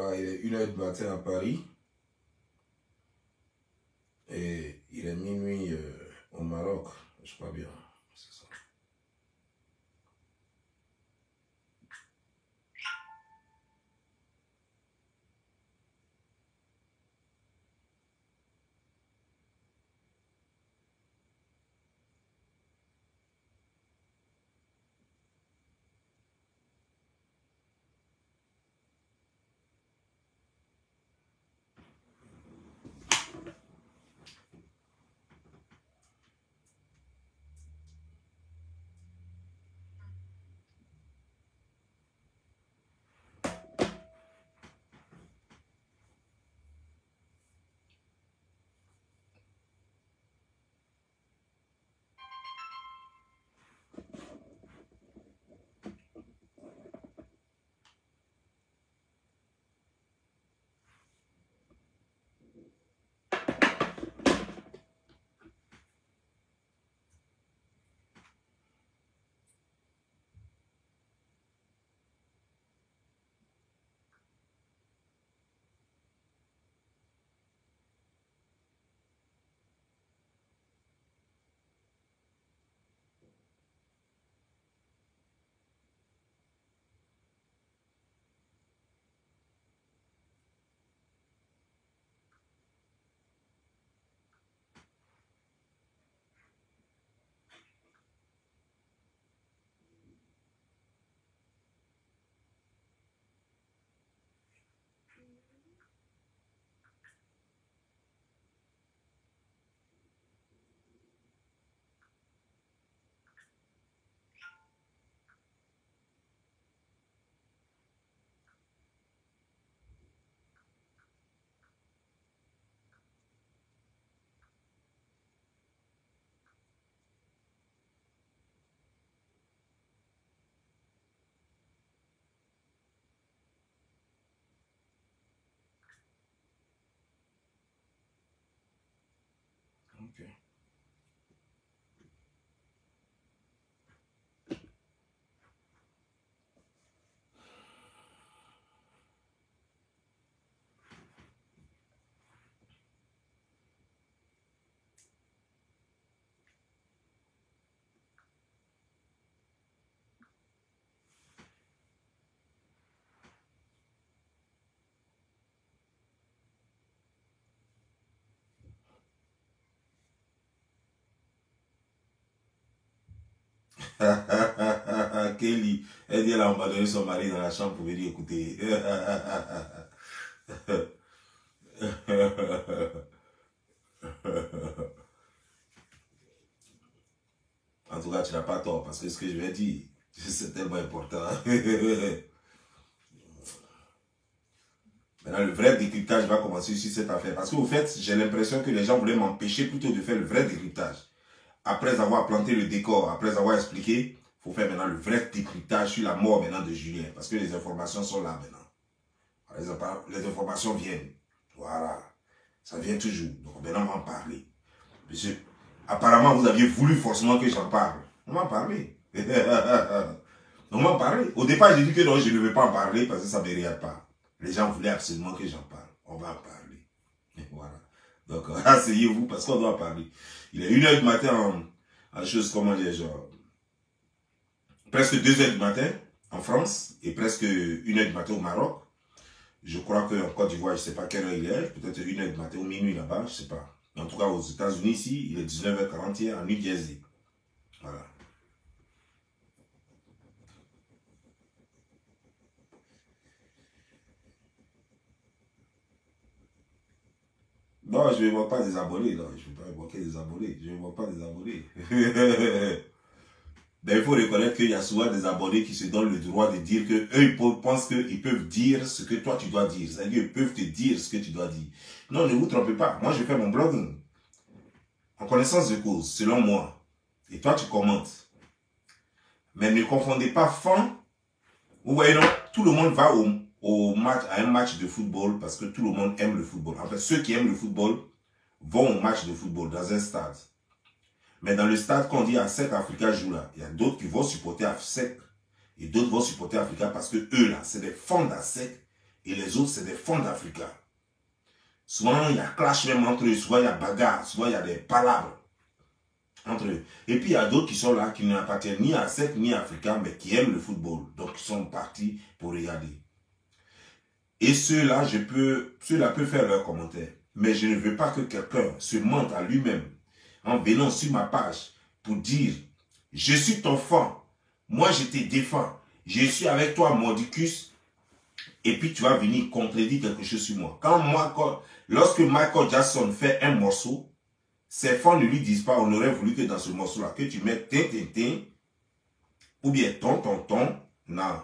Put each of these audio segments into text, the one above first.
Voilà, il est 1h du matin à Paris. Et il est minuit au Maroc. Je crois bien. C'est ça. Ok. Kelly, elle dit elle a abandonné son mari dans la chambre pour venir écouter. En tout cas, tu n'as pas tort parce que ce que je vais dire, c'est tellement important. Maintenant, le vrai décryptage va commencer sur cette affaire. Parce qu'au fait, j'ai l'impression que les gens voulaient m'empêcher plutôt de faire le vrai décryptage. Après avoir planté le décor, après avoir expliqué, il faut faire maintenant le vrai décryptage sur la mort maintenant de Julien. Parce que les informations sont là maintenant. Les informations viennent. Voilà. Ça vient toujours. Donc maintenant, on va en parler. Monsieur, apparemment, vous aviez voulu forcément que j'en parle. On va en parler. On va en parler. Au départ, j'ai dit que non, je ne vais pas en parler parce que ça ne me regarde pas. Les gens voulaient absolument que j'en parle. On va en parler. Voilà. Donc, asseyez-vous parce qu'on doit en parler. Il est 1h du matin en chose, comment dire, genre, presque 2h du matin en France et presque 1h du matin au Maroc. Je crois qu'en Côte d'Ivoire, je ne sais pas quelle heure il est, peut-être 1h du matin ou minuit là-bas, je ne sais pas. En tout cas, aux États-Unis, ici, il est 19h40 en New Jersey. Voilà. Non, je ne vois pas des abonnés, non. Je ne vais pas évoquer des abonnés. Je ne vois pas des abonnés. Mais il faut reconnaître qu'il y a souvent des abonnés qui se donnent le droit de dire qu'eux, ils pensent qu'ils peuvent dire ce que toi tu dois dire. C'est-à-dire qu'ils peuvent te dire ce que tu dois dire. Non, ne vous trompez pas. Moi, je fais mon blogging. En connaissance de cause, selon moi. Et toi, tu commentes. Mais ne confondez pas fan. Vous voyez, non, tout le monde va au match, à un match de football parce que tout le monde aime le football. En fait, ceux qui aiment le football vont au match de football dans un stade. Mais dans le stade, quand on dit ASEC Africa joue là, il y a d'autres qui vont supporter ASEC et d'autres vont supporter Africa parce que eux là, c'est des fans d'ASEC et les autres, c'est des fonds d'Africa. Souvent, il y a clash même entre eux, souvent il y a bagarre, souvent il y a des palabres entre eux. Et puis il y a d'autres qui sont là, qui n'appartiennent ni à SEC ni à Africa, mais qui aiment le football. Donc ils sont partis pour regarder. Et ceux-là, ceux-là peuvent faire leurs commentaires. Mais je ne veux pas que quelqu'un se mente à lui-même en venant sur ma page pour dire « Je suis ton fan, moi je te défends, je suis avec toi Mordicus » et puis tu vas venir contredire quelque chose sur moi. Lorsque Michael Jackson fait un morceau, ses fans ne lui disent pas « On aurait voulu que dans ce morceau-là, que tu mettes tin, ou bien ton. » Non.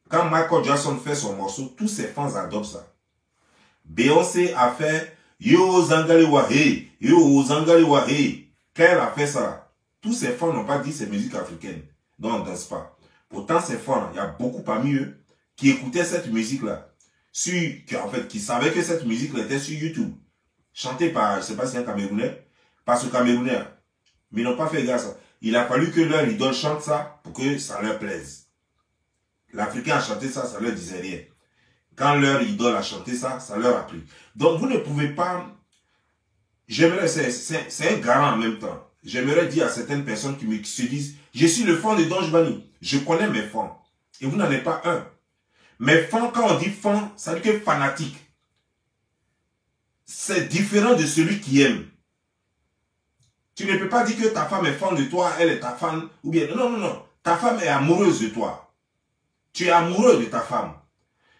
Quand Michael Jackson fait son morceau, tous ses fans adoptent ça. Beyoncé a fait Yo Zangali Wahe, Yo Zangali Wahe. Quand elle a fait ça, tous ses fans n'ont pas dit c'est musique africaine. Donc on ne danse pas. Pourtant, ses fans, il y a beaucoup parmi eux qui écoutaient cette musique-là. Qui savaient que cette musique-là était sur YouTube. Chantée par, je ne sais pas si c'est un Camerounais, par ce Camerounais. Mais ils n'ont pas fait gaffe à ça. Il a fallu que leur idole chante ça pour que ça leur plaise. L'Africain a chanté ça, ça leur disait rien. Quand leur idole a chanté ça, ça leur a plu. Donc vous ne pouvez pas... J'aimerais, c'est un garant en même temps. J'aimerais dire à certaines personnes qui se disent, je suis le fan de Don Giovanni. Je connais mes fans. Et vous n'en êtes pas un. Mes fans, quand on dit fan, ça veut dire que fanatique. C'est différent de celui qui aime. Tu ne peux pas dire que ta femme est fan de toi, elle est ta fan. Ou bien, non. Ta femme est amoureuse de toi. Tu es amoureux de ta femme.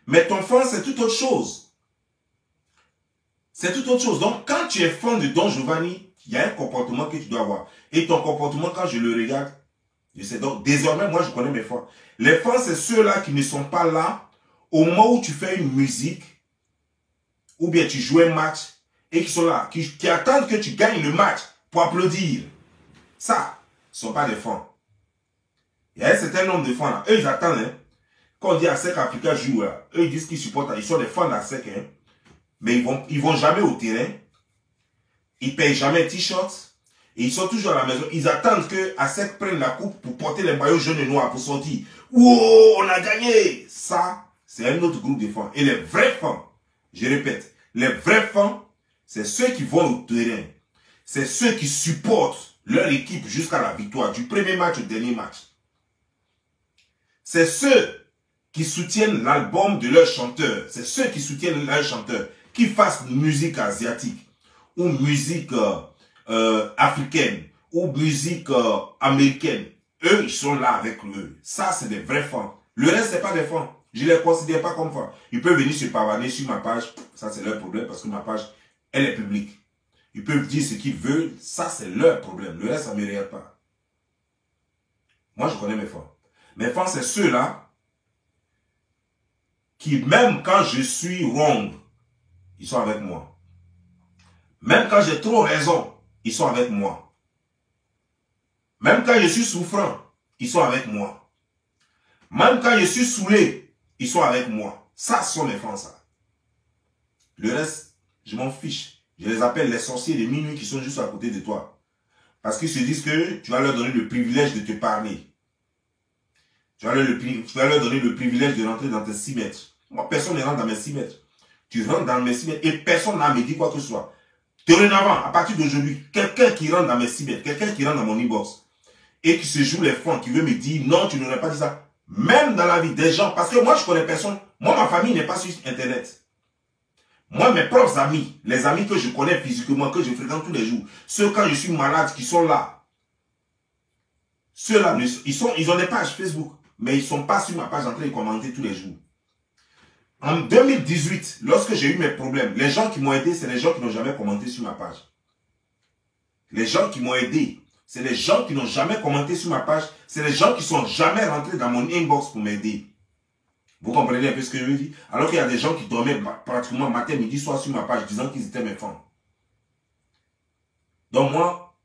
Mais ton fan, c'est tout autre chose. C'est tout autre chose. Donc, quand tu es fan de Don Giovanni, il y a un comportement que tu dois avoir. Et ton comportement, quand je le regarde, je sais. Donc, désormais, moi, je connais mes fans. Les fans, c'est ceux-là qui ne sont pas là au moment où tu fais une musique, ou bien tu joues un match, et qui sont là, qui attendent que tu gagnes le match pour applaudir. Ça, ce ne sont pas des fans. Il y a un certain nombre de fans là. Eux, ils attendent, hein. Quand on dit ASEC Africa joue, là, eux ils disent qu'ils supportent, ils sont des fans d'ASEC, hein, mais ils vont jamais au terrain, ils payent jamais un t-shirt, et ils sont toujours à la maison. Ils attendent que ASEC prenne la coupe pour porter les maillots jaunes et noirs pour sortir. Wow, on a gagné! Ça, c'est un autre groupe de fans. Et les vrais fans, je répète, les vrais fans, c'est ceux qui vont au terrain. C'est ceux qui supportent leur équipe jusqu'à la victoire, du premier match au dernier match. C'est ceux qui soutiennent l'album de leur chanteur. C'est ceux qui soutiennent leur chanteur. Qui fassent musique asiatique, ou musique africaine, ou musique américaine. Eux, ils sont là avec eux. Ça, c'est des vrais fans. Le reste, c'est pas des fans. Je ne les considère pas comme fans. Ils peuvent venir se pavaner sur ma page. Ça, c'est leur problème parce que ma page, elle est publique. Ils peuvent dire ce qu'ils veulent. Ça, c'est leur problème. Le reste, ça ne me regarde pas. Moi, je connais mes fans. Mes fans, c'est ceux-là qui, même quand je suis wrong, ils sont avec moi. Même quand j'ai trop raison, ils sont avec moi. Même quand je suis souffrant, ils sont avec moi. Même quand je suis saoulé, ils sont avec moi. Ça, ce sont mes fans, ça. Le reste, je m'en fiche. Je les appelle les sorciers de minuit qui sont juste à côté de toi. Parce qu'ils se disent que tu vas leur donner le privilège de te parler. Tu vas leur donner le privilège de rentrer dans tes 6 mètres. Moi, personne ne rentre dans mes 6 mètres. Tu rentres dans mes 6 mètres et personne n'a me dit quoi que ce soit. Dorénavant, à partir d'aujourd'hui, quelqu'un qui rentre dans mes 6 mètres, quelqu'un qui rentre dans mon inbox et qui se joue les fonds, qui veut me dire non, tu n'aurais pas dit ça. Même dans la vie des gens, parce que moi, je connais personne. Moi, ma famille n'est pas sur Internet. Moi, mes propres amis, les amis que je connais physiquement, que je fréquente tous les jours, ceux quand je suis malade, qui sont là, ceux-là, ils ont des pages Facebook, mais ils ne sont pas sur ma page en train de commenter tous les jours. En 2018, lorsque j'ai eu mes problèmes, les gens qui m'ont aidé, c'est les gens qui n'ont jamais commenté sur ma page. Les gens qui m'ont aidé, c'est les gens qui n'ont jamais commenté sur ma page, c'est les gens qui ne sont jamais rentrés dans mon inbox pour m'aider. Vous comprenez un peu ce que je veux dire? Alors qu'il y a des gens qui dormaient pratiquement matin, midi, soir sur ma page, disant qu'ils étaient mes fans. Donc moi,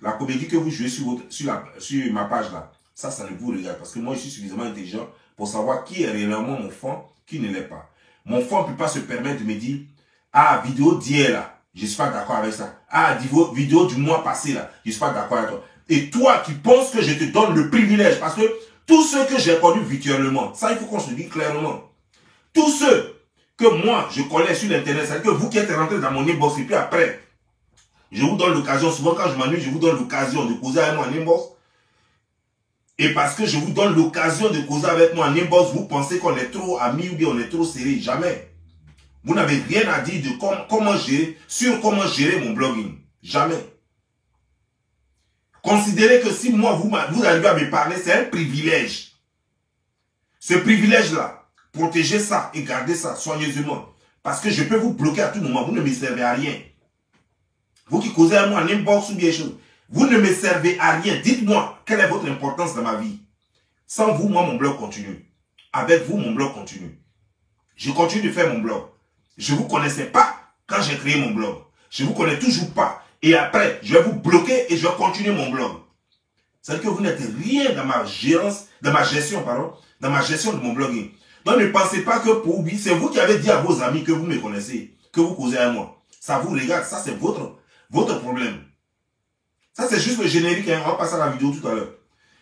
la comédie que vous jouez sur ma page là, ça ne vous regarde. Parce que moi, je suis suffisamment intelligent pour savoir qui est réellement mon fan, qui ne l'est pas. Mon fan ne peut pas se permettre de me dire, ah, vidéo d'hier là, je ne suis pas d'accord avec ça. Ah, vidéo du mois passé là, je ne suis pas d'accord avec toi. Et toi qui penses que je te donne le privilège, parce que tous ceux que j'ai connus virtuellement, ça il faut qu'on se dise clairement. Tous ceux que moi, je connais sur l'internet, c'est-à-dire que vous qui êtes rentré dans mon inbox, et puis après, je vous donne l'occasion, souvent quand je m'ennuie, je vous donne l'occasion de causer avec moi en inbox. Et parce que je vous donne l'occasion de causer avec moi en inbox, vous pensez qu'on est trop amis ou bien on est trop serré. Jamais. Vous n'avez rien à dire de comment gérer mon blogging. Jamais. Considérez que si moi, vous arrivez à me parler, c'est un privilège. Ce privilège-là, protégez ça et gardez ça soigneusement. Parce que je peux vous bloquer à tout moment. Vous ne me servez à rien. Vous qui causez à moi en inbox ou bien chose, vous ne me servez à rien. Dites-moi, quelle est votre importance dans ma vie? Sans vous, moi, mon blog continue. Avec vous, mon blog continue. Je continue de faire mon blog. Je ne vous connaissais pas quand j'ai créé mon blog. Je ne vous connais toujours pas. Et après, je vais vous bloquer et je vais continuer mon blog. C'est-à-dire que vous n'êtes rien dans ma gestion de mon blogging. Donc ne pensez pas que pour vous, c'est vous qui avez dit à vos amis que vous me connaissez, que vous causez à moi. Ça vous regarde, ça c'est votre problème. Ça c'est juste le générique, hein. On va passer à la vidéo tout à l'heure.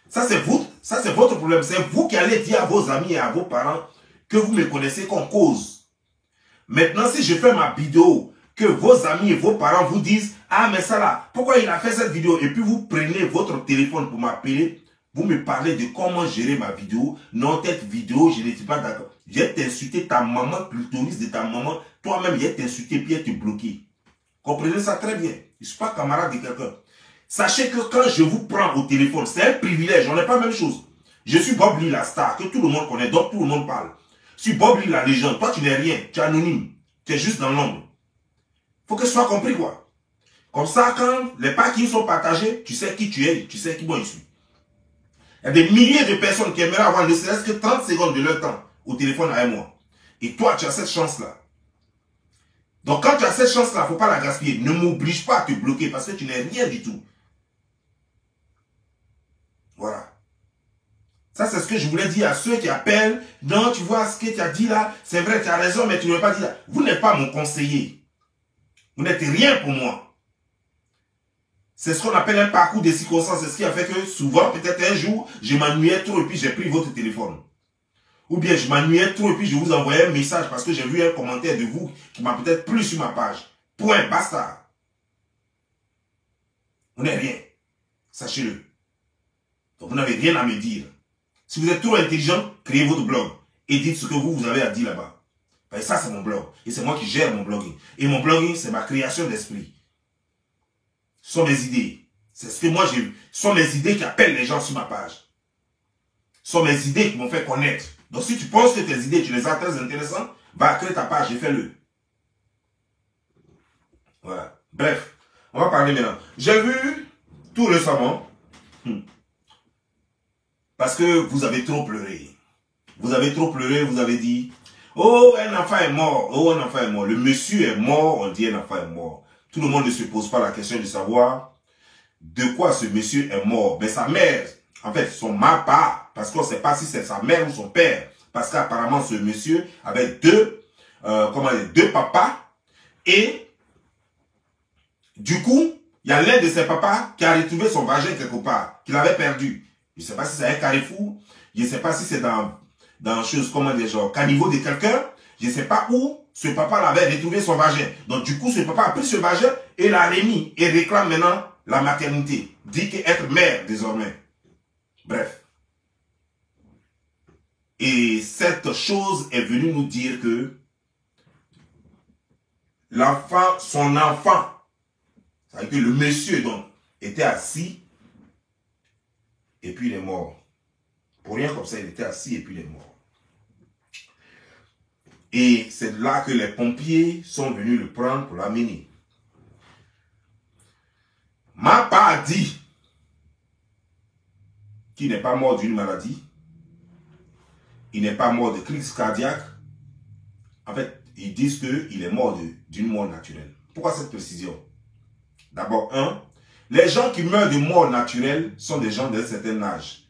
Ça c'est votre problème. C'est vous qui allez dire à vos amis et à vos parents que vous me connaissez, qu'on cause. Maintenant, si je fais ma vidéo, que vos amis et vos parents vous disent « Ah, mais ça là, pourquoi il a fait cette vidéo ?» Et puis vous prenez votre téléphone pour m'appeler, vous me parlez de comment gérer ma vidéo. Non, cette vidéo, je ne suis pas d'accord. Je vais t'insulter ta maman, clitoris de ta maman. Toi-même, je vais t'insulter puis te bloquer. Comprenez ça très bien. Je ne suis pas camarade de quelqu'un. Sachez que quand je vous prends au téléphone, c'est un privilège. On n'est pas la même chose. Je suis Bob Lee, la star, que tout le monde connaît, donc tout le monde parle. Je suis Bob Lee, la légende. Toi, tu n'es rien. Tu es anonyme. Tu es juste dans l'ombre. Il faut que ce soit compris, quoi. Comme ça, quand les paquets sont partagés, tu sais qui tu es, tu sais qui moi je suis. Il y a des milliers de personnes qui aimeraient avoir ne serait-ce que 30 secondes de leur temps au téléphone avec moi. Et toi, tu as cette chance-là. Donc, quand tu as cette chance-là, il ne faut pas la gaspiller. Ne m'oblige pas à te bloquer parce que tu n'es rien du tout. Voilà. Ça, c'est ce que je voulais dire à ceux qui appellent. Non, tu vois ce que tu as dit là, c'est vrai, tu as raison, mais tu ne veux pas dire ça. Vous n'êtes pas mon conseiller. Vous n'êtes rien pour moi. C'est ce qu'on appelle un parcours de circonstances. C'est ce qui a fait que souvent, peut-être un jour, je m'ennuyais trop et puis j'ai pris votre téléphone. Ou bien je m'ennuyais trop et puis je vous envoyais un message parce que j'ai vu un commentaire de vous qui m'a peut-être plu sur ma page. Point, basta. Vous n'êtes rien. Sachez-le. Donc vous n'avez rien à me dire. Si vous êtes trop intelligent, créez votre blog et dites ce que vous avez à dire là-bas. Et ça, c'est mon blog. Et c'est moi qui gère mon blogging. Et mon blogging, c'est ma création d'esprit. Ce sont mes idées. C'est ce que moi j'ai vu. Ce sont mes idées qui appellent les gens sur ma page. Ce sont mes idées qui m'ont fait connaître. Donc si tu penses que tes idées, tu les as très intéressantes, va créer ta page et fais-le. Voilà. Bref, on va parler maintenant. J'ai vu tout récemment, parce que vous avez trop pleuré. Vous avez trop pleuré, vous avez dit, oh, un enfant est mort. Oh, un enfant est mort. Le monsieur est mort, on dit un enfant est mort. Tout le monde ne se pose pas la question de savoir de quoi ce monsieur est mort. Mais sa mère, en fait, son papa, parce qu'on ne sait pas si c'est sa mère ou son père. Parce qu'apparemment, ce monsieur avait deux papas. Et du coup, il y a l'un de ses papas qui a retrouvé son vagin quelque part, qu'il avait perdu. Je ne sais pas si c'est un carrefour. Je ne sais pas si c'est dans chose, comment dire, genre, caniveau de quelqu'un. Je ne sais pas où ce papa l'avait retrouvé son vagin. Donc du coup, ce papa a pris ce vagin et l'a remis et réclame maintenant la maternité. Dit qu'être mère désormais. Bref. Et cette chose est venue nous dire que son enfant, c'est-à-dire que le monsieur donc, était assis et puis il est mort. Pour rien comme ça, il était assis et puis il est mort. Et c'est là que les pompiers sont venus le prendre pour l'amener. Ma papa a dit qu'il n'est pas mort d'une maladie. Il n'est pas mort de crise cardiaque. En fait, ils disent qu'il est mort d'une mort naturelle. Pourquoi cette précision? D'abord, les gens qui meurent de mort naturelle sont des gens d'un certain âge.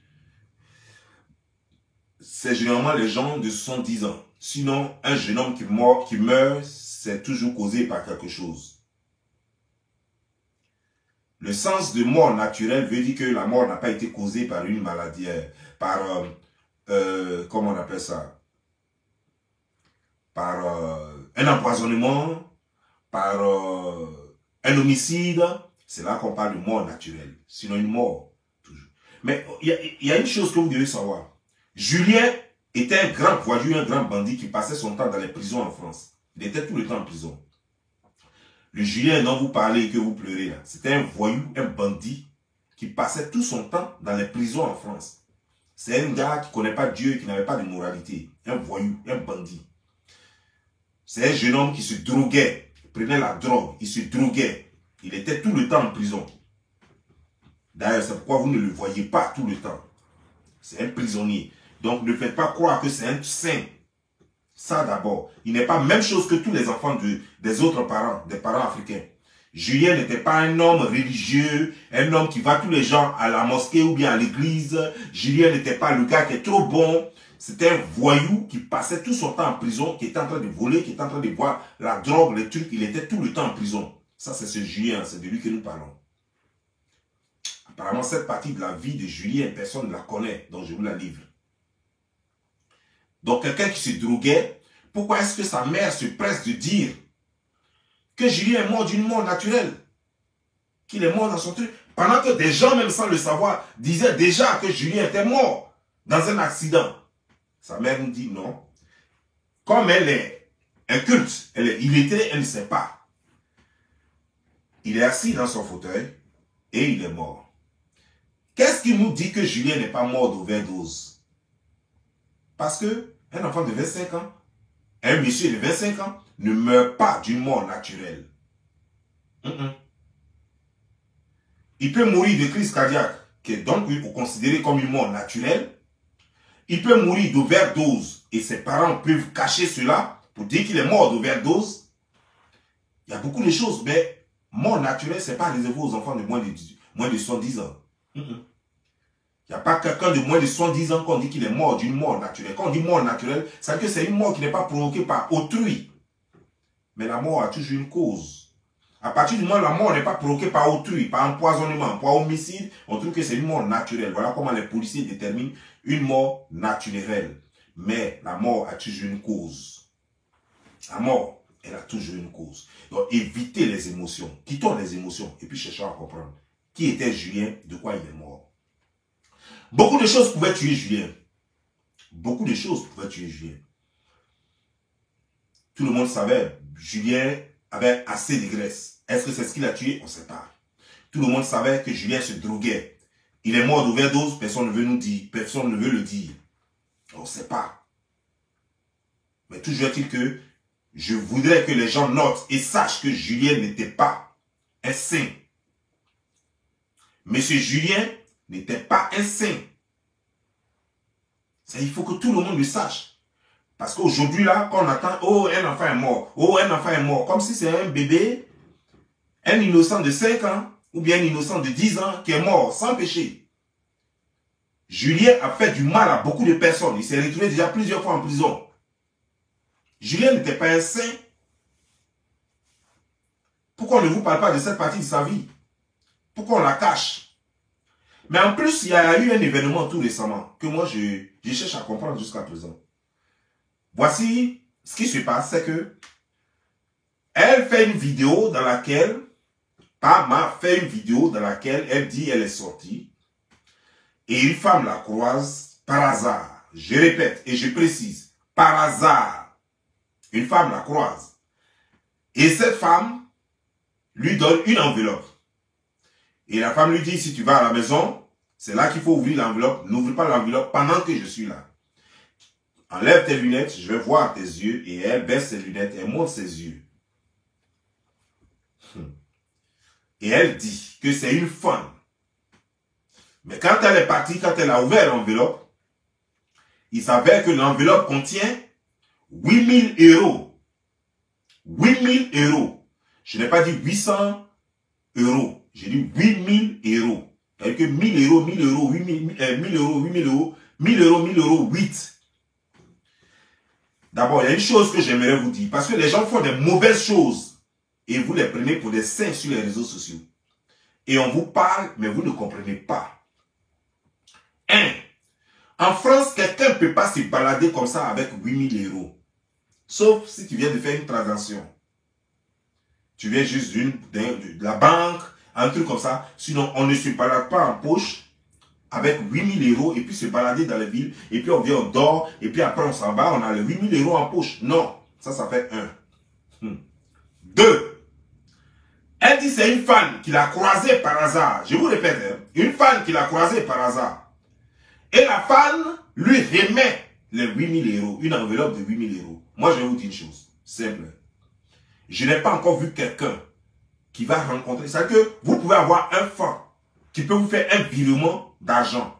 C'est généralement les gens de 70 ans. Sinon, un jeune homme qui meurt, c'est toujours causé par quelque chose. Le sens de mort naturelle veut dire que la mort n'a pas été causée par une maladie, comment on appelle ça? par un empoisonnement, par un homicide, c'est là qu'on parle de mort naturelle. Sinon une mort, toujours. Mais il y a une chose que vous devez savoir. Julien était un grand voyou, un grand bandit qui passait son temps dans les prisons en France. Il était tout le temps en prison. Le Julien dont vous parlez et que vous pleurez là, c'était un voyou, un bandit qui passait tout son temps dans les prisons en France. C'est un gars qui ne connaît pas Dieu, qui n'avait pas de moralité. Un voyou, un bandit. C'est un jeune homme qui se droguait, il prenait la drogue, il se droguait. Il était tout le temps en prison. D'ailleurs, c'est pourquoi vous ne le voyez pas tout le temps. C'est un prisonnier. Donc, ne faites pas croire que c'est un saint. Ça d'abord. Il n'est pas la même chose que tous les enfants des autres parents, des parents africains. Julien n'était pas un homme religieux, un homme qui va tous les gens à la mosquée ou bien à l'église. Julien n'était pas le gars qui est trop bon. C'était un voyou qui passait tout son temps en prison, qui était en train de voler, qui était en train de boire la drogue, les trucs. Il était tout le temps en prison. Ça, c'est ce Julien, c'est de lui que nous parlons. Apparemment, cette partie de la vie de Julien, personne ne la connaît, donc je vous la livre. Donc, quelqu'un qui se droguait, pourquoi est-ce que sa mère se presse de dire que Julien est mort d'une mort naturelle? Qu'il est mort dans son truc? Pendant que des gens, même sans le savoir, disaient déjà que Julien était mort dans un accident. Sa mère nous dit non. Comme elle est inculte, elle ne sait pas. Il est assis dans son fauteuil et il est mort. Qu'est-ce qui nous dit que Julien n'est pas mort d'overdose? Parce que un enfant de 25 ans, un monsieur de 25 ans, ne meurt pas d'une mort naturelle. Il peut mourir de crise cardiaque, qui est donc considérée comme une mort naturelle. Il peut mourir d'overdose et ses parents peuvent cacher cela pour dire qu'il est mort d'overdose. Il y a beaucoup de choses, mais mort naturelle, ce n'est pas réservé aux enfants de moins de 70 ans. Il n'y a pas quelqu'un de moins de 70 ans qu'on dit qu'il est mort d'une mort naturelle. Quand on dit mort naturelle, ça veut dire que c'est une mort qui n'est pas provoquée par autrui. Mais la mort a toujours une cause. À partir du moment où la mort n'est pas provoquée par autrui, par empoisonnement, par homicide, on trouve que c'est une mort naturelle. Voilà comment les policiers déterminent une mort naturelle. Mais la mort a toujours une cause. La mort, elle a toujours une cause. Donc évitez les émotions. Quittons les émotions et puis cherchons à comprendre qui était Julien, de quoi il est mort. Beaucoup de choses pouvaient tuer Julien. Beaucoup de choses pouvaient tuer Julien. Tout le monde savait, Julien avait assez de graisse. Est-ce que c'est ce qu'il a tué? On ne sait pas. Tout le monde savait que Julien se droguait. Il est mort d'overdose, personne ne veut nous dire, personne ne veut le dire. On ne sait pas. Mais toujours est-il que je voudrais que les gens notent et sachent que Julien n'était pas un saint. Monsieur Julien n'était pas un saint. Il faut que tout le monde le sache. Parce qu'aujourd'hui, là, quand on attend, oh, un enfant est mort, oh, un enfant est mort, comme si c'est un bébé, un innocent de 5 ans, ou bien un innocent de 10 ans, qui est mort, sans péché. Julien a fait du mal à beaucoup de personnes. Il s'est retrouvé déjà plusieurs fois en prison. Julien n'était pas un saint. Pourquoi on ne vous parle pas de cette partie de sa vie? Pourquoi on la cache? Mais en plus, il y a eu un événement tout récemment que moi, je cherche à comprendre jusqu'à présent. Voici ce qui se passe, c'est que elle fait une vidéo dans laquelle, Pama fait une vidéo dans laquelle elle dit elle est sortie et une femme la croise par hasard. Je répète et je précise, par hasard. Une femme la croise. Et cette femme lui donne une enveloppe. Et la femme lui dit, si tu vas à la maison, c'est là qu'il faut ouvrir l'enveloppe. N'ouvre pas l'enveloppe pendant que je suis là. Enlève tes lunettes, je vais voir tes yeux. Et elle baisse ses lunettes, elle monte ses yeux. Et elle dit que c'est une femme. Mais quand elle est partie, quand elle a ouvert l'enveloppe, il s'avère que l'enveloppe contient 8 000 euros. 8 000 euros. Je n'ai pas dit 800 euros. J'ai dit 8 000 euros. C'est-à-dire que 1000 euros, 1000 euros, 1000 euros, 8000 euros, 1000 euros, 1000 euros, 8. D'abord, il y a une chose que j'aimerais vous dire. Parce que les gens font des mauvaises choses. Et vous les prenez pour des saints sur les réseaux sociaux. Et on vous parle, mais vous ne comprenez pas. 1. En France, quelqu'un ne peut pas se balader comme ça avec 8 000 euros. Sauf si tu viens de faire une transaction. Tu viens juste de la banque, un truc comme ça. Sinon, on ne se balade pas en poche avec 8000 € et puis se balader dans la ville. Et puis on vient, on dort. Et puis après on s'en va, on a les 8000 € en poche. Non, ça fait 1. 2. Elle dit c'est une femme qu'il a croisée par hasard. Je vous répète, hein, une femme qu'il a croisée par hasard. Et la femme lui remet les 8000 €, une enveloppe de 8000 €. Moi, je vais vous dire une chose simple. Je n'ai pas encore vu quelqu'un qui va rencontrer. C'est-à-dire que vous pouvez avoir un fan qui peut vous faire un virement d'argent.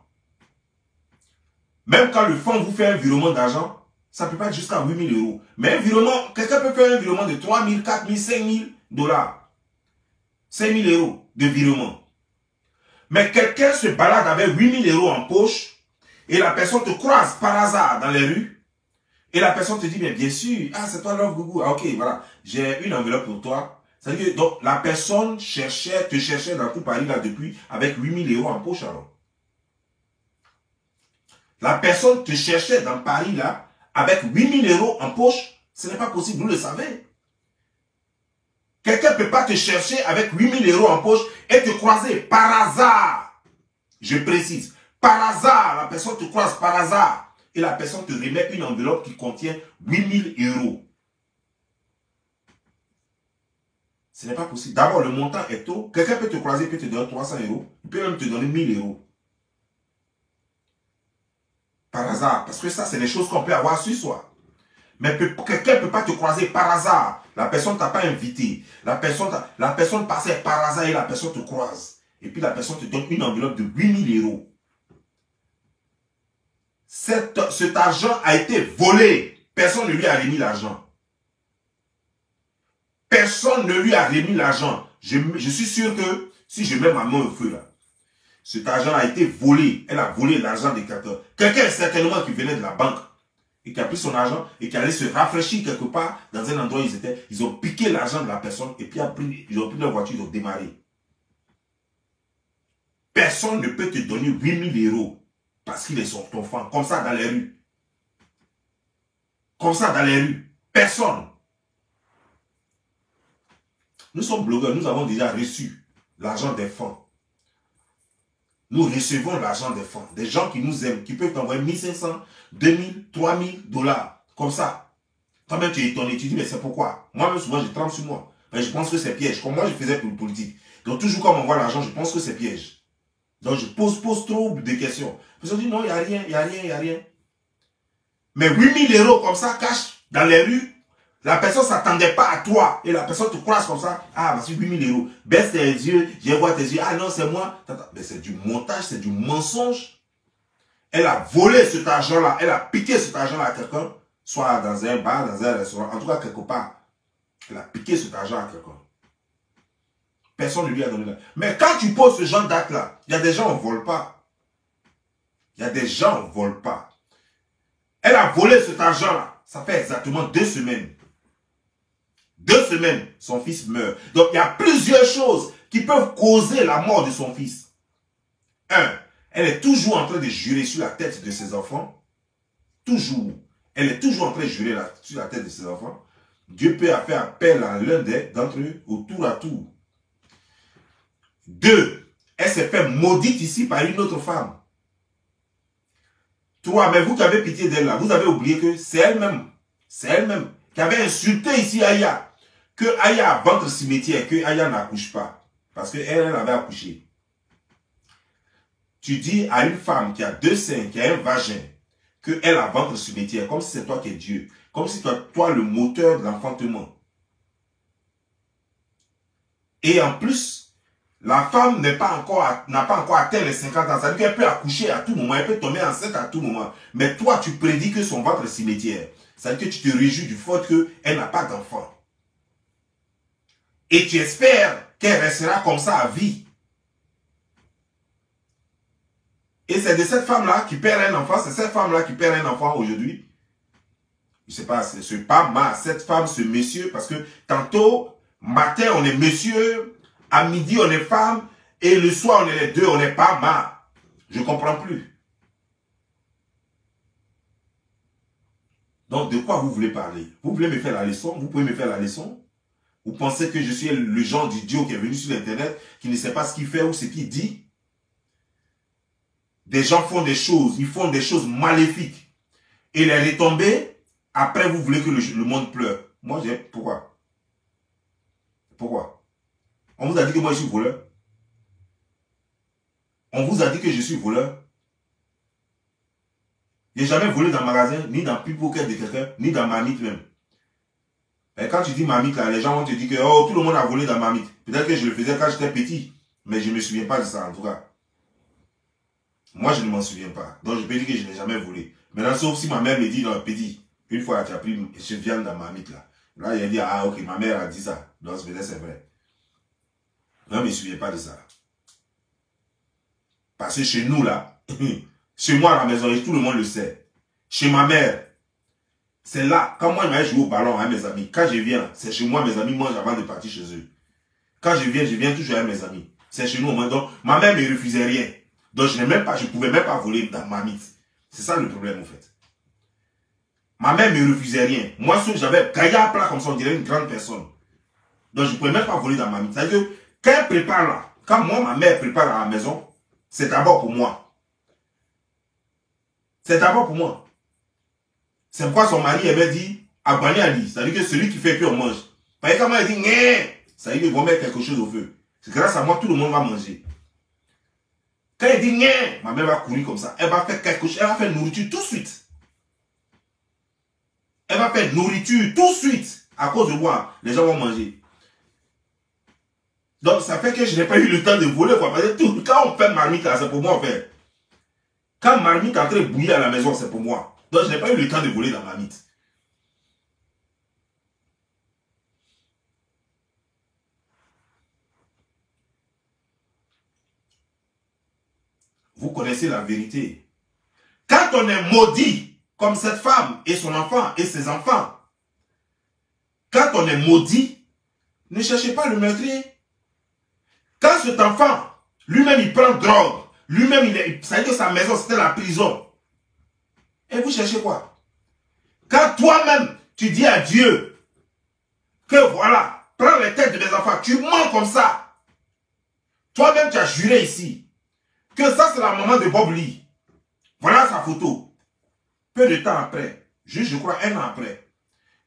Même quand le fan vous fait un virement d'argent, ça peut pas être jusqu'à 8000 €. Mais un virement, quelqu'un peut faire un virement de 3000, 4000, 5000 $. 5000 € de virement. Mais quelqu'un se balade avec 8000 € en poche et la personne te croise par hasard dans les rues. Et la personne te dit, bien sûr, ah, c'est toi Love Gougou. Ah, ok, voilà, j'ai une enveloppe pour toi. C'est-à-dire que, donc, la personne te cherchait dans tout Paris, là, depuis, avec 8000 € en poche, alors. La personne te cherchait dans Paris, là, avec 8000 € en poche. Ce n'est pas possible, vous le savez. Quelqu'un ne peut pas te chercher avec 8000 € en poche et te croiser par hasard. Je précise, par hasard, la personne te croise par hasard. Et la personne te remet une enveloppe qui contient 8000 €. Ce n'est pas possible. D'abord, le montant est trop. Quelqu'un peut te croiser, peut te donner 300 €. Il peut même te donner 1000 €. Par hasard. Parce que ça, c'est des choses qu'on peut avoir sur soi. Mais quelqu'un ne peut pas te croiser par hasard. La personne ne t'a pas invité. La personne passait par hasard et la personne te croise. Et puis la personne te donne une enveloppe de 8000 €. Cet argent a été volé. Personne ne lui a remis l'argent. Personne ne lui a remis l'argent. Je suis sûr que si je mets ma main au feu là, cet argent a été volé. Elle a volé l'argent de quelqu'un. Quelqu'un certainement qui venait de la banque et qui a pris son argent et qui allait se rafraîchir quelque part dans un endroit où ils étaient. Ils ont piqué l'argent de la personne et puis ils ont pris leur voiture, ils ont démarré. Personne ne peut te donner 8000 € parce qu'il est son enfant, comme ça dans les rues. Comme ça dans les rues. Personne. Nous sommes blogueurs, nous avons déjà reçu l'argent des fonds. Nous recevons l'argent des fonds. Des gens qui nous aiment, qui peuvent t'envoyer 1500, 2000, 3000 $. Comme ça. Toi-même, tu es étonné, tu dis, mais c'est pourquoi? Moi-même, souvent, je tremble sur moi. Mais je pense que c'est piège. Comme moi, je faisais pour le politique. Donc, toujours quand on m'envoie l'argent, je pense que c'est piège. Donc, je pose trop de questions. Parce qu'on dit, non, il n'y a rien, il n'y a rien, il n'y a rien. Mais 8000 € comme ça, cash dans les rues, la personne ne s'attendait pas à toi. Et la personne te croise comme ça. Ah, voici 8000 €. Baisse tes yeux, je vois tes yeux. Ah non, c'est moi. Mais c'est du montage, c'est du mensonge. Elle a volé cet argent-là. Elle a piqué cet argent-là à quelqu'un. Soit dans un bar, dans un restaurant. En tout cas, quelque part. Elle a piqué cet argent à quelqu'un. Personne ne lui a donné là. Mais quand tu poses ce genre d'acte-là, il y a des gens, on ne vole pas. Il y a des gens, on ne vole pas. Elle a volé cet argent-là. Ça fait exactement 2 semaines. 2 semaines, son fils meurt. Donc, il y a plusieurs choses qui peuvent causer la mort de son fils. 1. Elle est toujours en train de jurer sur la tête de ses enfants. Toujours. Elle est toujours en train de jurer sur la tête de ses enfants. Dieu peut faire appel à l'un d'entre eux au tour à tour. 2. Elle s'est fait maudite ici par une autre femme. 3. Mais vous qui avez pitié d'elle là, vous avez oublié que c'est elle-même qui avait insulté ici Aya. Que Aya a ventre cimetière, que Aya n'accouche pas. Parce qu'elle avait accouché. Tu dis à une femme qui a 2 seins, qui a un vagin, qu'elle a ventre cimetière, comme si c'est toi qui es Dieu. Comme si toi le moteur de l'enfantement. Et en plus, la femme n'a pas encore atteint les 50 ans. Ça veut dire qu'elle peut accoucher à tout moment. Elle peut tomber enceinte à tout moment. Mais toi, tu prédis que son ventre est cimetière. Ça veut dire que tu te réjouis du fait qu'elle n'a pas d'enfant. Et tu espères qu'elle restera comme ça à vie. Et c'est de cette femme-là qui perd un enfant. C'est cette femme-là qui perd un enfant aujourd'hui. Je ne sais pas, c'est pas cette femme, ce monsieur. Parce que tantôt, matin, on est monsieur. À midi, on est femme. Et le soir, on est les deux. On n'est pas ma. Je ne comprends plus. Donc, de quoi vous voulez parler? Vous voulez me faire la leçon? Vous pouvez me faire la leçon? Vous pensez que je suis le genre d'idiot qui est venu sur Internet, qui ne sait pas ce qu'il fait ou ce qu'il dit? Des gens font des choses, ils font des choses maléfiques. Et les retombées, après vous voulez que le monde pleure. Moi, j'ai... Pourquoi? Pourquoi? On vous a dit que moi je suis voleur? On vous a dit que je suis voleur? Je n'ai jamais volé dans le magasin, ni dans le pickpocket de quelqu'un, ni dans Marmite même. Et quand tu dis Marmite, là, les gens vont te dire que oh, tout le monde a volé dans Marmite. Peut-être que je le faisais quand j'étais petit, mais je ne me souviens pas de ça en tout cas. Moi, je ne m'en souviens pas. Donc, je peux dire que je n'ai jamais volé. Maintenant, sauf si ma mère me dit, non, petit, une fois, tu as pris je viens dans Marmite là. Là, il a dit, ah, ok, ma mère a dit ça. Donc, peut-être c'est vrai. Non, je ne me souviens pas de ça. Parce que chez nous, là, chez moi à la maison, et tout le monde le sait. Chez ma mère, c'est là, quand moi, je vais jouer au ballon avec mes amis. Quand je viens, c'est chez moi, mes amis mangent avant de partir chez eux. Quand je viens toujours avec mes amis. C'est chez nous au moins. Donc, ma mère ne me refusait rien. Donc, je ne pouvais même pas voler dans ma mythe. C'est ça le problème, en fait. Ma mère ne me refusait rien. Moi, j'avais gaillard plat comme ça, on dirait une grande personne. Donc, je ne pouvais même pas voler dans ma mythe. C'est-à-dire que, quand elle prépare là, quand moi, ma mère prépare à la maison, c'est d'abord pour moi. C'est d'abord pour moi. C'est pourquoi son mari avait dit, Abani Ali, c'est-à-dire que celui qui fait que on mange. Parce que quand moi, il dit, ça veut dire qu'ils vont mettre quelque chose au feu. C'est grâce à moi, tout le monde va manger. Quand il dit, ma mère va courir comme ça. Elle va faire quelque chose, elle va faire nourriture tout de suite. Elle va faire nourriture tout de suite. À cause de moi, les gens vont manger. Donc, ça fait que je n'ai pas eu le temps de voler, quoi. Parce que tout, quand on fait marmite, là, c'est pour moi, en fait. Quand marmite est en train de bouillir à la maison, c'est pour moi. Donc, je n'ai pas eu le temps de voler dans marmite. Vous connaissez la vérité. Quand on est maudit, comme cette femme et son enfant et ses enfants, quand on est maudit, ne cherchez pas le meurtrier. Quand cet enfant, lui-même, il prend drogue, lui-même, ça veut dire que sa maison, c'était la prison. Et vous cherchez quoi? Quand toi-même, tu dis à Dieu que voilà, prends les têtes de mes enfants, tu mens comme ça. Toi-même, tu as juré ici que ça, c'est la maman de Bob Lee. Voilà sa photo. Peu de temps après, juste, je crois, 1 an après,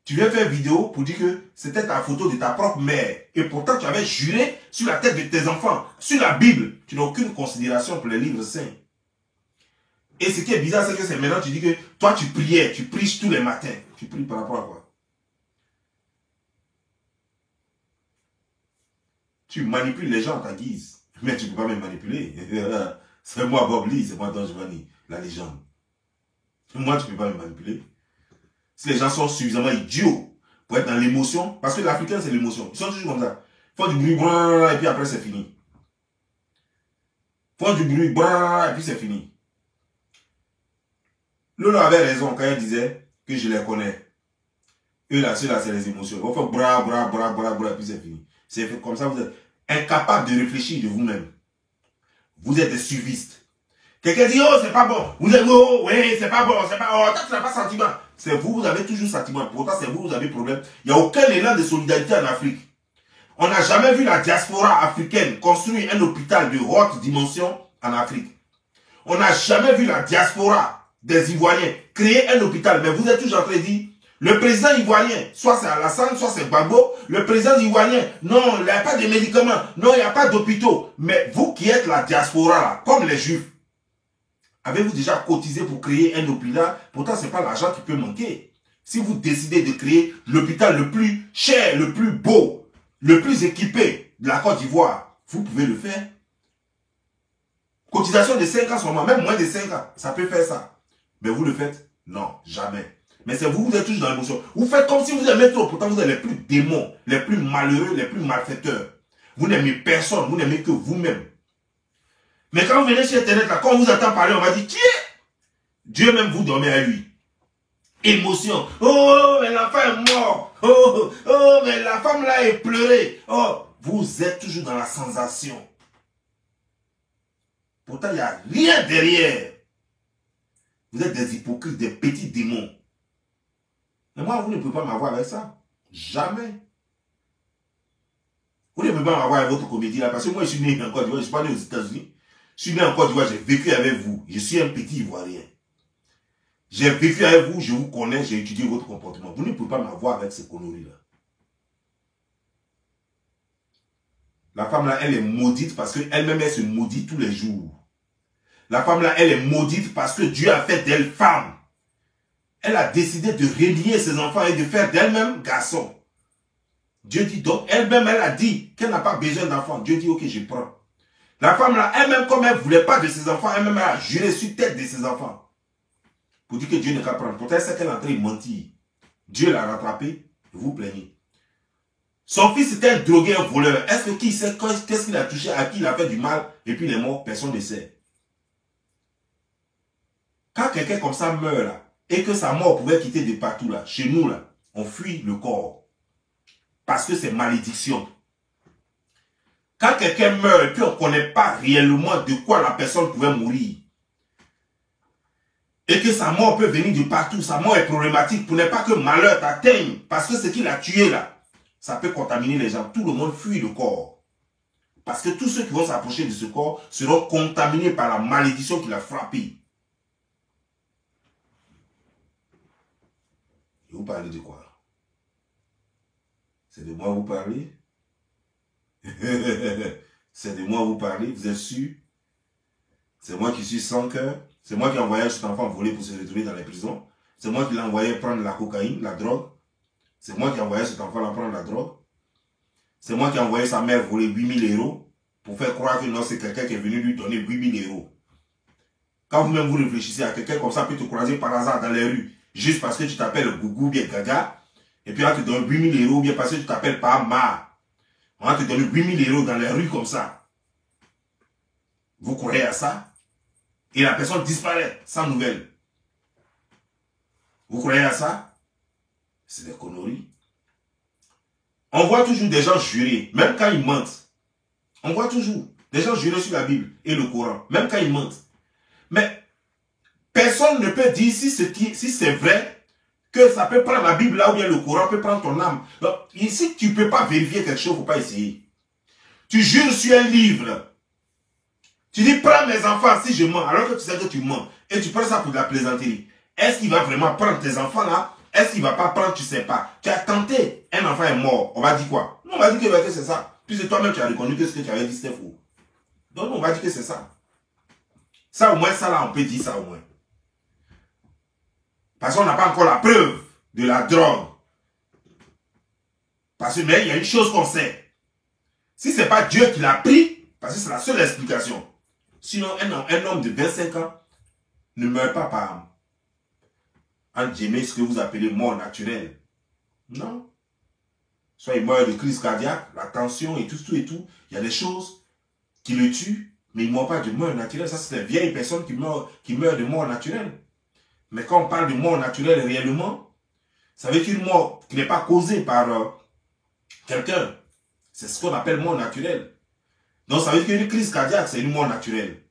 tu viens faire vidéo pour dire que c'était ta photo de ta propre mère. Et pourtant, tu avais juré sur la tête de tes enfants, sur la Bible. Tu n'as aucune considération pour les livres saints. Et ce qui est bizarre, c'est que c'est maintenant, tu dis que toi, tu priais, tu priches tous les matins. Tu pries par rapport à quoi? Tu manipules les gens à ta guise. Mais tu ne peux pas me manipuler. C'est moi, Bob Lee, c'est moi, Don Giovanni, la légende. Moi, tu ne peux pas me manipuler. Si les gens sont suffisamment idiots pour être dans l'émotion, parce que l'Africain, c'est l'émotion. Ils sont toujours comme ça. Ils font du bruit, et puis après, c'est fini. Ils font du bruit, et puis c'est fini. Lolo avait raison quand il disait que je les connais. Eux là, ceux-là, c'est les émotions. Ils vont faire et puis c'est fini. C'est comme ça, vous êtes incapable de réfléchir de vous-même. Vous êtes des suivistes. Quelqu'un dit, oh, c'est pas bon. Vous êtes, oh, oui, c'est pas bon, c'est pas, oh, toi, tu n'as pas sentiment. C'est vous, vous avez toujours sentiment. Pourtant, c'est vous, vous avez problème. Il n'y a aucun élan de solidarité en Afrique. On n'a jamais vu la diaspora africaine construire un hôpital de haute dimension en Afrique. On n'a jamais vu la diaspora des Ivoiriens créer un hôpital. Mais vous êtes toujours en train de dire, le président ivoirien, soit c'est Alassane, soit c'est Gbagbo, le président ivoirien, non, il n'y a pas de médicaments, non, il n'y a pas d'hôpitaux. Mais vous qui êtes la diaspora, là, comme les Juifs, avez-vous déjà cotisé pour créer un hôpital? Pourtant, ce n'est pas l'argent qui peut manquer. Si vous décidez de créer l'hôpital le plus cher, le plus beau, le plus équipé de la Côte d'Ivoire, vous pouvez le faire. Cotisation de 5 ans seulement, même moins de 5 ans, ça peut faire ça. Mais vous le faites? Non, jamais. Mais c'est vous, vous êtes toujours dans l'émotion. Vous faites comme si vous aimez trop, pourtant vous êtes les plus démons, les plus malheureux, les plus malfaiteurs. Vous n'aimez personne, vous n'aimez que vous-même. Mais quand vous venez sur Internet, là, quand on vous entend parler, on va dire, qui est? Dieu même vous dormez à lui. Émotion. Oh, mais l'enfant est mort. Oh, oh, mais la femme là est pleurée. Oh, vous êtes toujours dans la sensation. Pourtant, il n'y a rien derrière. Vous êtes des hypocrites, des petits démons. Mais moi, vous ne pouvez pas m'avoir avec ça. Jamais. Vous ne pouvez pas m'avoir avec votre comédie là, parce que moi, je suis né en Côte d'Ivoire, je ne suis pas né aux États-Unis. Je suis né en Côte d'Ivoire, j'ai vécu avec vous. Je suis un petit Ivoirien. J'ai vécu avec vous, je vous connais, j'ai étudié votre comportement. Vous ne pouvez pas m'avoir avec ces conneries-là. La femme là, elle est maudite parce qu'elle-même, elle se maudit tous les jours. La femme là, elle est maudite parce que Dieu a fait d'elle femme. Elle a décidé de renier ses enfants et de faire d'elle-même garçon. Dieu dit donc, elle-même, elle a dit qu'elle n'a pas besoin d'enfants. Dieu dit, ok, je prends. La femme là, elle-même, comme elle ne voulait pas de ses enfants, elle-même, elle a juré sur tête de ses enfants. Pour dire que Dieu ne peut pas prendre. Pourtant, c'est qu'elle est en train de mentir. Dieu l'a rattrapé, et vous plaignez. Son fils était un drogué, un voleur. Est-ce que qui sait qu'est-ce qu'il a touché, à qui il a fait du mal, et puis il est mort, personne ne sait. Quand quelqu'un comme ça meurt là, et que sa mort pouvait quitter de partout là, chez nous là, on fuit le corps. Parce que c'est malédiction. Quand quelqu'un meurt et puis on ne connaît pas réellement de quoi la personne pouvait mourir, et que sa mort peut venir de partout, sa mort est problématique pour ne pas que malheur t'atteigne, parce que ce qu'il a tué là, ça peut contaminer les gens. Tout le monde fuit le corps. Parce que tous ceux qui vont s'approcher de ce corps seront contaminés par la malédiction qui l'a frappé. Et vous parlez de quoi? C'est de moi vous parlez? C'est de moi vous parlez? Vous êtes sûr? C'est moi qui suis sans cœur? C'est moi qui ai envoyé cet enfant voler pour se retrouver dans les prisons? C'est moi qui l'ai envoyé prendre la cocaïne, la drogue? C'est moi qui ai envoyé cet enfant là prendre la drogue? C'est moi qui ai envoyé sa mère voler 8000 euros pour faire croire que non, c'est quelqu'un qui est venu lui donner 8000 euros. Quand vous-même vous réfléchissez à quelqu'un comme ça peut te croiser par hasard dans les rues, juste parce que tu t'appelles Gougou bien Gaga, et puis on te donne 8000 euros, bien parce que tu t'appelles pas Ma. On te donne 8000 euros dans les rues comme ça. Vous croyez à ça? Et la personne disparaît sans nouvelles. Vous croyez à ça? C'est des conneries. On voit toujours des gens jurer, même quand ils mentent. On voit toujours des gens jurer sur la Bible et le Coran, même quand ils mentent. Mais personne ne peut dire si c'est vrai que ça peut prendre la Bible là ou bien le Coran peut prendre ton âme. Donc, ici, tu ne peux pas vérifier quelque chose, il ne faut pas essayer. Tu jures sur un livre. Tu dis, prends mes enfants si je mens, alors que tu sais que tu mens. Et tu prends ça pour de la plaisanterie. Est-ce qu'il va vraiment prendre tes enfants là? Est-ce qu'il ne va pas prendre, tu ne sais pas. Tu as tenté, un enfant est mort. On va dire quoi? Non, on va dire que c'est ça. Puisque toi-même tu as reconnu que ce que tu avais dit c'était faux. Donc on va dire que c'est ça. Ça au moins, ça là, on peut dire ça au moins. Parce qu'on n'a pas encore la preuve de la drogue. Parce que, mais il y a une chose qu'on sait. Si ce n'est pas Dieu qui l'a pris, parce que c'est la seule explication. Sinon, un homme de 25 ans ne meurt pas par ce que vous appelez mort naturelle. Non. Soit il meurt de crise cardiaque, la tension et tout. Il y a des choses qui le tuent, mais il ne meurt pas de mort naturelle. Ça, c'est des vieilles personnes qui meurent de mort naturelle. Mais quand on parle de mort naturelle réellement, ça veut dire une mort qui n'est pas causée par quelqu'un. C'est ce qu'on appelle mort naturelle. Donc ça veut dire qu'une crise cardiaque, c'est une mort naturelle.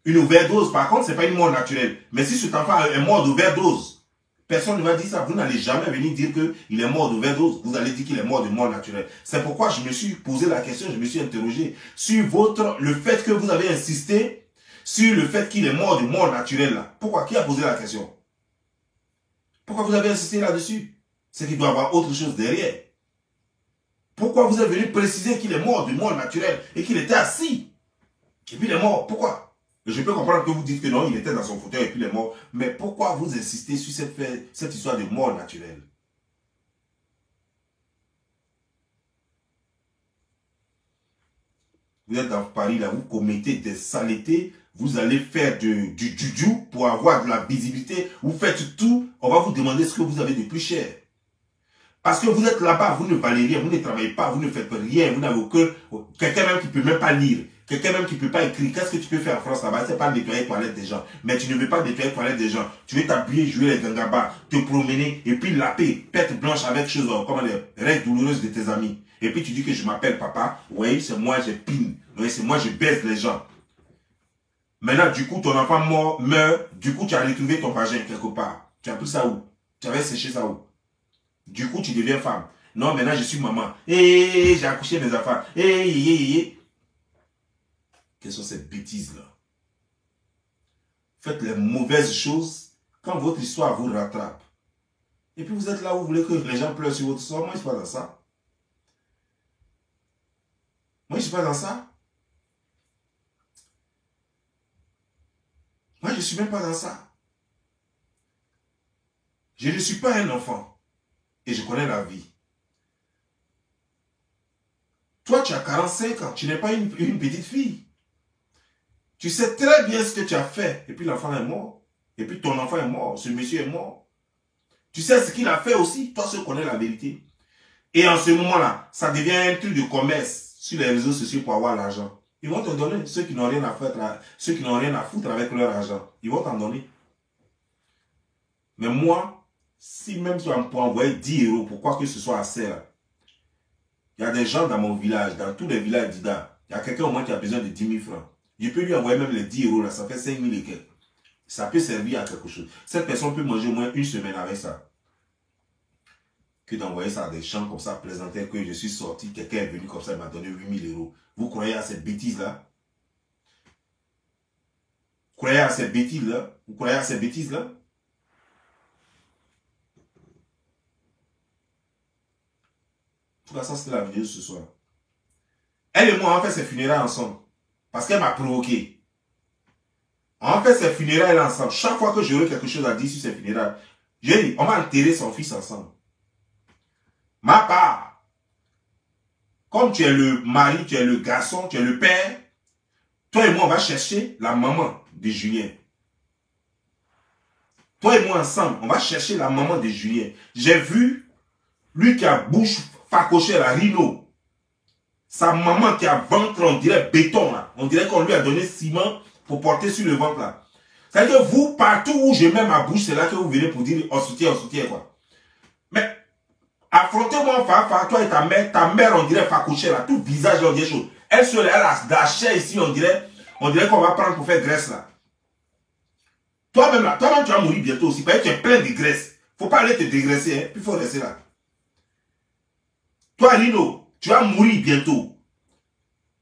Une overdose, par contre, ce n'est pas une mort naturelle. Mais si cet enfant est mort d'overdose, personne ne va dire ça. Vous n'allez jamais venir dire qu'il est mort d'overdose. Vous allez dire qu'il est mort de mort naturelle. C'est pourquoi je me suis posé la question, je me suis interrogé sur le fait que vous avez insisté sur le fait qu'il est mort de mort naturelle. Là. Pourquoi? Qui a posé la question? Pourquoi vous avez insisté là-dessus? C'est qu'il doit y avoir autre chose derrière. Pourquoi vous êtes venu préciser qu'il est mort de mort naturelle et qu'il était assis? Et puis il est mort. Pourquoi? Je peux comprendre que vous dites que non, il était dans son fauteuil et puis il est mort. Mais pourquoi vous insistez sur cette histoire de mort naturelle? Vous êtes dans Paris, là, vous commettez des saletés, vous allez faire du juju pour avoir de la visibilité, vous faites tout, on va vous demander ce que vous avez de plus cher. Parce que vous êtes là-bas, vous ne valez rien, vous ne travaillez pas, vous ne faites rien, vous n'avez aucun... Quelqu'un même qui ne peut même pas lire, quelqu'un même qui ne peut pas écrire, qu'est-ce que tu peux faire en France là-bas? C'est pas nettoyer les toilettes des gens. Mais tu ne veux pas nettoyer les toilettes des gens. Tu veux t'habiller, jouer les gangabas, te promener, et puis laper, pète blanche avec chose, comme les règles douloureuses de tes amis. Et puis tu dis que je m'appelle papa, oui, c'est moi, je pine, oui, c'est moi, je baisse les gens. Maintenant, du coup, ton enfant meurt, du coup, tu as retrouvé ton vagin quelque part. Tu as pris ça où? Tu avais séché ça où? Du coup, tu deviens femme. Non, maintenant, je suis maman. Et j'ai accouché mes enfants. Quelles sont ces bêtises-là? Faites les mauvaises choses quand votre histoire vous rattrape. Et puis, vous êtes là où vous voulez que les gens pleurent sur votre histoire. Moi, je ne suis pas dans ça. Moi, je ne suis pas dans ça. Moi, je ne suis même pas dans ça. Je ne suis pas un enfant. Et je connais la vie. Toi, tu as 45 ans. Tu n'es pas une petite fille. Tu sais très bien ce que tu as fait. Et puis l'enfant est mort. Et puis ton enfant est mort. Ce monsieur est mort. Tu sais ce qu'il a fait aussi. Toi, seul connais la vérité. Et en ce moment-là, ça devient un truc de commerce sur les réseaux sociaux pour avoir l'argent. Ils vont te donner. Ceux qui n'ont rien à faire, ceux qui n'ont rien à foutre avec leur argent, ils vont t'en donner. Mais moi, si même tu vas me envoyer 10 euros pour quoi que ce soit à Serre, il y a des gens dans mon village, dans tous les villages d'Ida, il y a quelqu'un au moins qui a besoin de 10 000 francs. Je peux lui envoyer même les 10 euros là, ça fait 5 000 et quelques. Ça peut servir à quelque chose. Cette personne peut manger au moins une semaine avec ça. Que d'envoyer ça à des gens comme ça, présenter que je suis sorti, quelqu'un est venu comme ça, il m'a donné 8 000 euros. Vous croyez à cette bêtise-là? Vous croyez à cette bêtise-là? Vous croyez à cette bêtise-là? En tout cas, ça c'était la vidéo de ce soir. Elle et moi, on a fait ses funérailles ensemble. Parce qu'elle m'a provoqué. On a fait ses funérailles ensemble. Chaque fois que j'aurais quelque chose à dire sur ses funérailles, j'ai dit, on va enterrer son fils ensemble. Ma part, comme tu es le mari, tu es le garçon, tu es le père, toi et moi, on va chercher la maman de Julien. Toi et moi ensemble, on va chercher la maman de Julien. J'ai vu, lui qui a bouche facochée, la rhino. Sa maman qui a ventre, on dirait béton là. On dirait qu'on lui a donné ciment pour porter sur le ventre là. C'est-à-dire que vous, partout où je mets ma bouche, c'est là que vous venez pour dire on soutient quoi. Mais affrontez-moi toi et ta mère on dirait facochée là, tout visage on dirait chaud. Elle seule, elle a la chair ici, on dirait qu'on va prendre pour faire graisse là. Toi-même là, toi-même tu vas mourir bientôt aussi, parce que tu es plein de graisse. Faut pas aller te dégraisser, hein, puis il faut rester là. Toi Rino, tu vas mourir bientôt.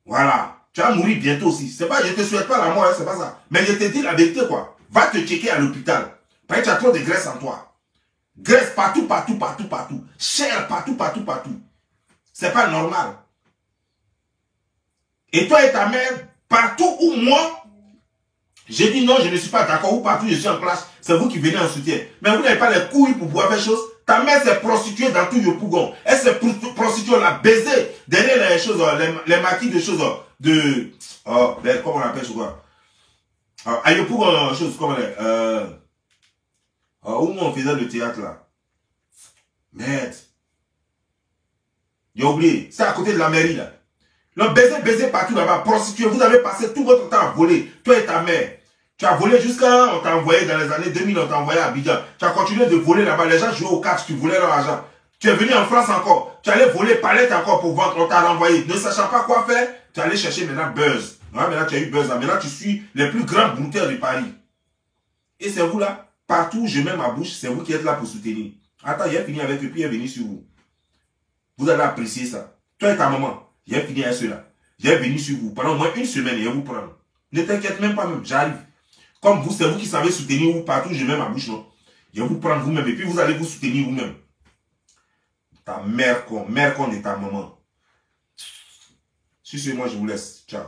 Voilà. Tu vas mourir bientôt aussi. C'est pas, je te souhaite pas la mort, hein, c'est pas ça. Mais je te dis la vérité, quoi. Va te checker à l'hôpital. Parce que tu as trop de graisse en toi. Graisse partout. Chair partout. C'est pas normal. Et toi et ta mère, partout où moi, j'ai dit non, je ne suis pas d'accord, ou partout je suis en classe, c'est vous qui venez en soutien. Mais vous n'avez pas les couilles pour pouvoir faire chose. Ta mère s'est prostituée dans tout Yopougon. Elle s'est prostituée, elle a baisé derrière les choses, les maquis de choses, comment on appelle ce quoi? À Yopougon, chose comme où on faisait le théâtre là. Merde. J'ai oublié. C'est à côté de la mairie là. Le baiser partout là-bas, prostituée. Vous avez passé tout votre temps à voler. Toi et ta mère. Tu as volé jusqu'à, on t'a envoyé dans les années 2000, on t'a envoyé à Abidjan. Tu as continué de voler là-bas. Les gens jouaient aux cartes, tu volais leur argent. Tu es venu en France encore. Tu allais voler palette encore pour vendre, on t'a renvoyé. Ne sachant pas quoi faire, tu allais chercher maintenant buzz. Ouais, maintenant tu as eu buzz là. Maintenant tu suis les plus grands brouteurs de Paris. Et c'est vous là, partout où je mets ma bouche, c'est vous qui êtes là pour soutenir. Attends, il a fini avec eux, puis il est venu sur vous. Vous allez apprécier ça. Toi et ta maman, il a fini avec ceux-là. Il est venu sur vous. Pendant au moins une semaine, il va vous prendre. Ne t'inquiète même pas même, j'arrive. Comme vous, c'est vous qui savez soutenir vous partout, je mets ma bouche, non. Je vais vous prendre vous-même et puis vous allez vous soutenir vous-même. Ta mère con et ta maman. Sur ce, moi je vous laisse. Ciao.